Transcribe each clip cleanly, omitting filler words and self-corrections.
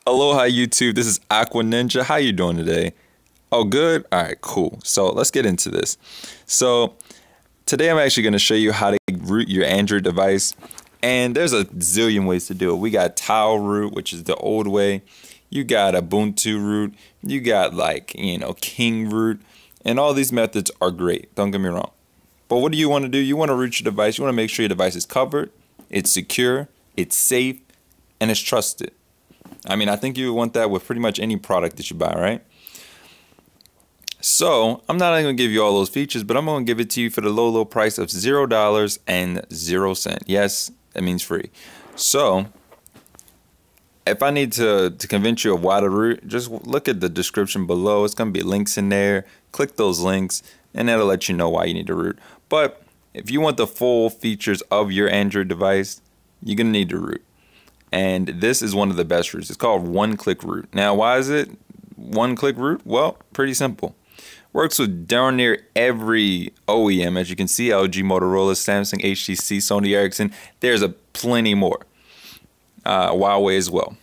Aloha YouTube, this is Aqua Ninja. How you doing today? Oh, good? All right, cool. So let's get into this. So today I'm actually going to show you how to root your Android device. And there's a zillion ways to do it. We got Tile root, which is the old way. You got Ubuntu root. You got King root. And all these methods are great. Don't get me wrong. But what do you want to do? You want to root your device. You want to make sure your device is covered, it's secure, it's safe, and it's trusted. I mean, I think you want that with pretty much any product that you buy, right? So I'm not going to give you all those features, but I'm going to give it to you for the low price of $0.00. Yes, that means free. So if I need to convince you of why to root, just look at the description below. It's going to be links in there. Click those links, and that'll let you know why you need to root. But if you want the full features of your Android device, you're going to need to root. And this is one of the best roots. It's called one-click root. Now, why is it one-click root? Well, pretty simple. Works with darn near every OEM. As you can see, LG, Motorola, Samsung, HTC, Sony Ericsson. There's a plenty more. Huawei as well.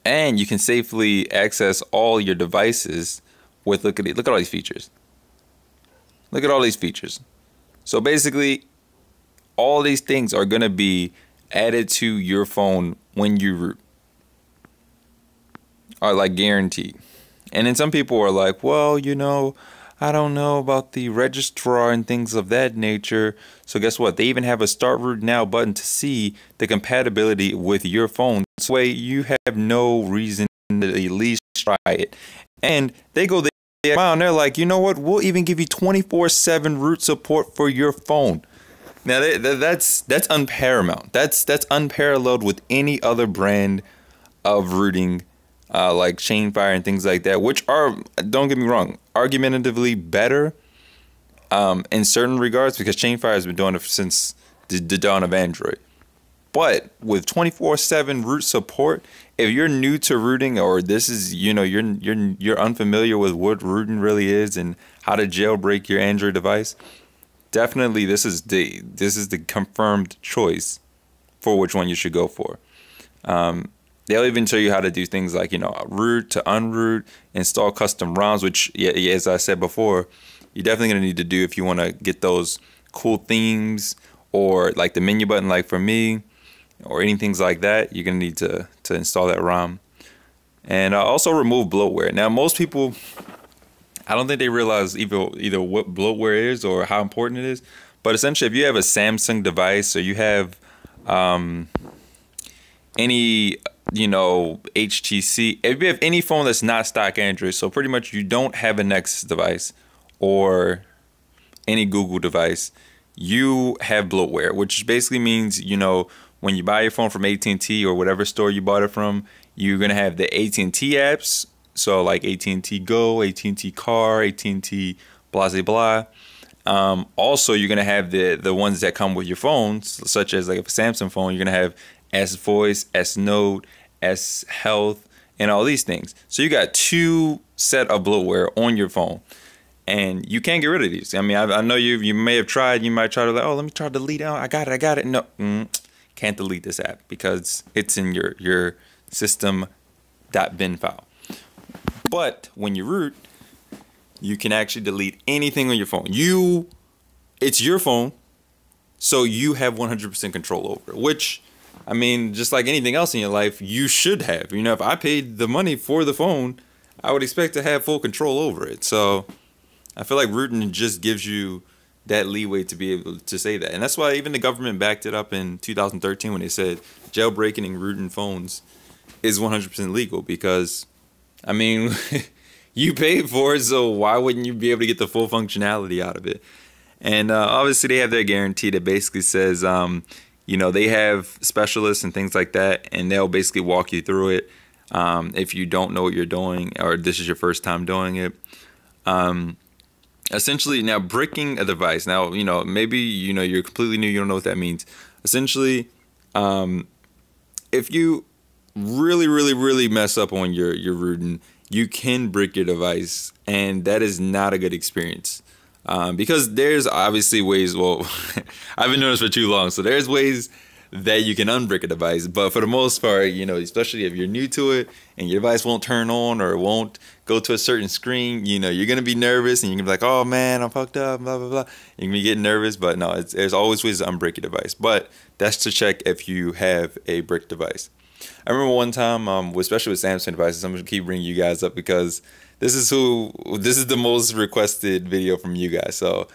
And you can safely access all your devices with, look at all these features. Look at all these features. So basically, all these things are going to be added to your phone when you root, are like guaranteed. And then some people are like, well, I don't know about the registrar and things of that nature. So guess what? They even have a start root now button to see the compatibility with your phone. This way you have no reason to at least try it. And they go there and they're like, you know what? We'll even give you 24/7 root support for your phone. Now that's unparamount. That's unparalleled with any other brand of rooting, like Chainfire and things like that, which are, don't get me wrong, argumentatively better in certain regards, because Chainfire has been doing it since the dawn of Android. But with 24/7 root support, if you're new to rooting, or this is you're unfamiliar with what rooting really is and how to jailbreak your Android device, definitely this is the confirmed choice for which one you should go for. They'll even tell you how to do things like root to unroot, install custom ROMs, which as I said before, you're definitely gonna need to do if you want to get those cool themes, or like the menu button, like for me, or anything like that. You're gonna need to install that ROM, and also remove bloatware. Now most people, I don't think they realize either what bloatware is or how important it is. But essentially, if you have a Samsung device, or you have any HTC, if you have any phone that's not stock Android, so pretty much you don't have a Nexus device or any Google device, you have bloatware, which basically means when you buy your phone from AT&T or whatever store you bought it from, you're gonna have the AT&T apps. So like AT&T Go, AT&T Car, AT&T blah blah. Also, you're gonna have the ones that come with your phones, such as like a Samsung phone. You're gonna have S Voice, S Note, S Health, and all these things. So you got two set of bloatware on your phone, and you can't get rid of these. I mean, I know you may have tried. You might try to let me try to delete it. I got it. No, can't delete this app because it's in your system.bin file. But when you root, you can actually delete anything on your phone. It's your phone, so you have 100% control over it, which, I mean, just like anything else in your life, you should have. If I paid the money for the phone, I would expect to have full control over it. So I feel like rooting just gives you that leeway to be able to say that. And that's why even the government backed it up in 2013 when they said jailbreaking and rooting phones is 100% legal, because I mean, you paid for it, so why wouldn't you be able to get the full functionality out of it? And obviously, they have their guarantee that basically says, they have specialists and things like that, and they'll basically walk you through it if you don't know what you're doing, or this is your first time doing it. Essentially, now bricking a device. Now, maybe you're completely new, you don't know what that means. Essentially, if you really mess up on your rooting, you can brick your device, and that is not a good experience, because there's obviously ways. Well, I've been doing this for too long, so there's ways that you can unbrick a device. But for the most part, you know, especially if you're new to it and your device won't turn on or won't go to a certain screen, you know, you're gonna be nervous and you're gonna be like, oh man, I'm fucked up, blah blah blah. You're gonna be getting nervous, but no, there's always ways to unbrick your device. But that's to check if you have a brick device. I remember one time, especially with Samsung devices, I'm gonna keep bringing you guys up because this is the most requested video from you guys. So,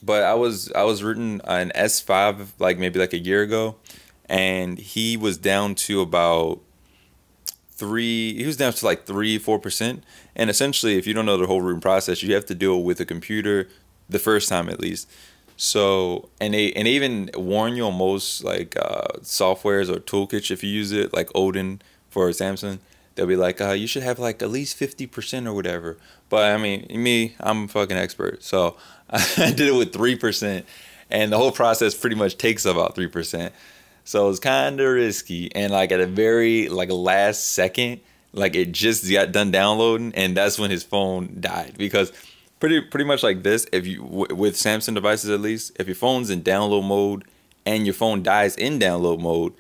but I was rooting an S5 maybe a year ago, and he was down to about 3-4%. And essentially, if you don't know the whole rooting process, you have to do it with a computer the first time at least. So, and they even warn you on most softwares or toolkits if you use it, like Odin for Samsung. They'll be like, you should have at least 50% or whatever. But I mean, I'm a fucking expert. So I did it with 3%. And the whole process pretty much takes about 3%. So it's kind of risky. And at a very last second, it just got done downloading. And that's when his phone died. Because pretty much like this, if you with Samsung devices at least, if your phone's in download mode and your phone dies in download mode,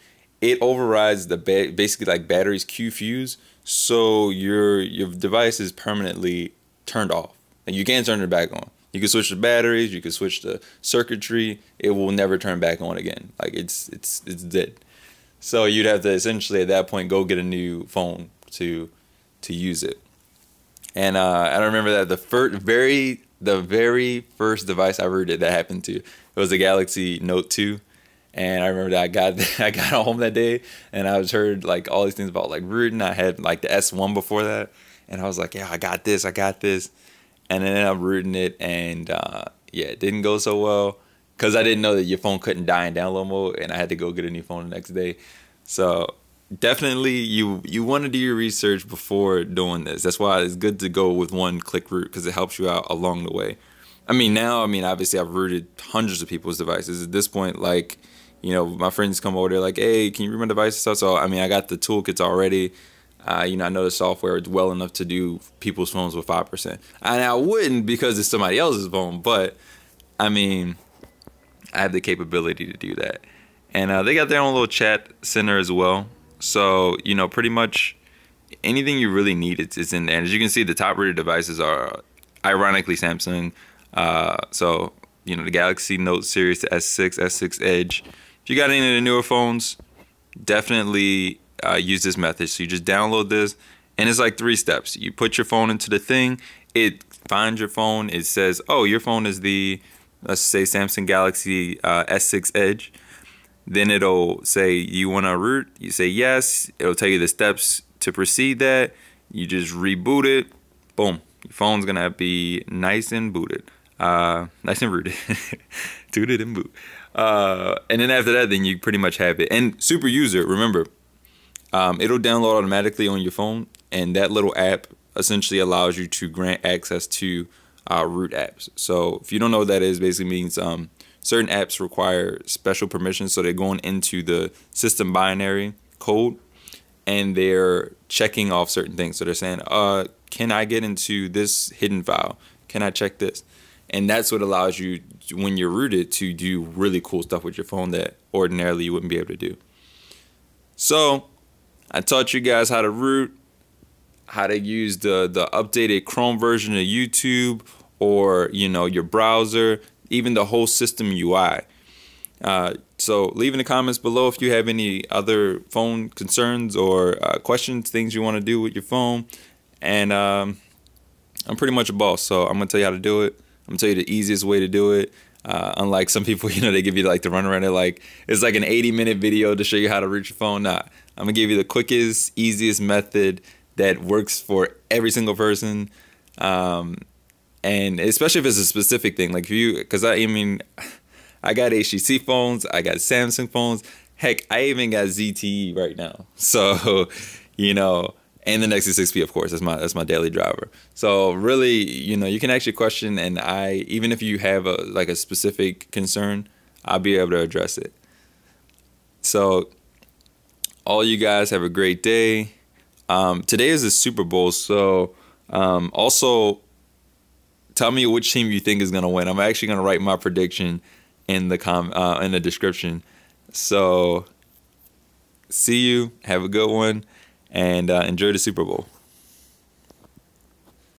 it overrides the basically battery's Q fuse, so your device is permanently turned off, and you can't turn it back on. You can switch the batteries, you can switch the circuitry, it will never turn back on again. It's dead. So you'd have to essentially at that point go get a new phone to use it. And I remember that the very first device I rooted that happened to, it was the Galaxy Note 2. And I remember that I got home that day, and I was heard all these things about rooting. I had the S1 before that, and I was like, yeah, I got this. And then I'm rooting it, and yeah, it didn't go so well because I didn't know that your phone couldn't die in download mode, and I had to go get a new phone the next day. So definitely you want to do your research before doing this. That's why it's good to go with one click root, because it helps you out along the way. Obviously I've rooted hundreds of people's devices at this point. My friends come over, they're like, hey, can you root my device and stuff? So I got the toolkits already. I know the software is well enough to do people's phones with 5%. And I wouldn't because it's somebody else's phone, but I have the capability to do that. And they got their own little chat center as well. So, pretty much anything you really need is in there. And as you can see, the top rated devices are ironically Samsung. So, the Galaxy Note series, the S6, S6 Edge. If you got any of the newer phones, definitely use this method. So you just download this, and it's 3 steps. You put your phone into the thing, it finds your phone, it says, oh, your phone is the, let's say, Samsung Galaxy S6 Edge. Then it'll say, you want to root? You say yes. It'll tell you the steps to proceed that. You just reboot it. Boom. Your phone's going to be nice and booted. Nice and rooted. Tooted and boot. And then after that, then you pretty much have it. And Super User, remember, it'll download automatically on your phone. And that little app essentially allows you to grant access to root apps. So if you don't know what that is, basically means certain apps require special permissions, so they're going into the system binary code and they're checking off certain things. So they're saying, can I get into this hidden file? Can I check this? And that's what allows you, when you're rooted, to do really cool stuff with your phone that ordinarily you wouldn't be able to do. So I taught you guys how to root, how to use the updated Chrome version of YouTube, or your browser, even the whole system UI. So leave in the comments below if you have any other phone concerns or questions, things you want to do with your phone. And I'm pretty much a boss, so I'm gonna tell you how to do it. I'm gonna tell you the easiest way to do it. Unlike some people, they give you the runaround. They're it's an 80-minute video to show you how to root your phone. Nah, I'm gonna give you the quickest, easiest method that works for every single person. And especially if it's a specific thing, because I got HTC phones, I got Samsung phones, heck, I even got ZTE right now. So, and the Nexus 6P, of course, that's my daily driver. So really, you can ask your question, and even if you have a specific concern, I'll be able to address it. So all you guys have a great day. Today is the Super Bowl, so also tell me which team you think is going to win. I'm actually going to write my prediction in the description. So see you. Have a good one, and enjoy the Super Bowl.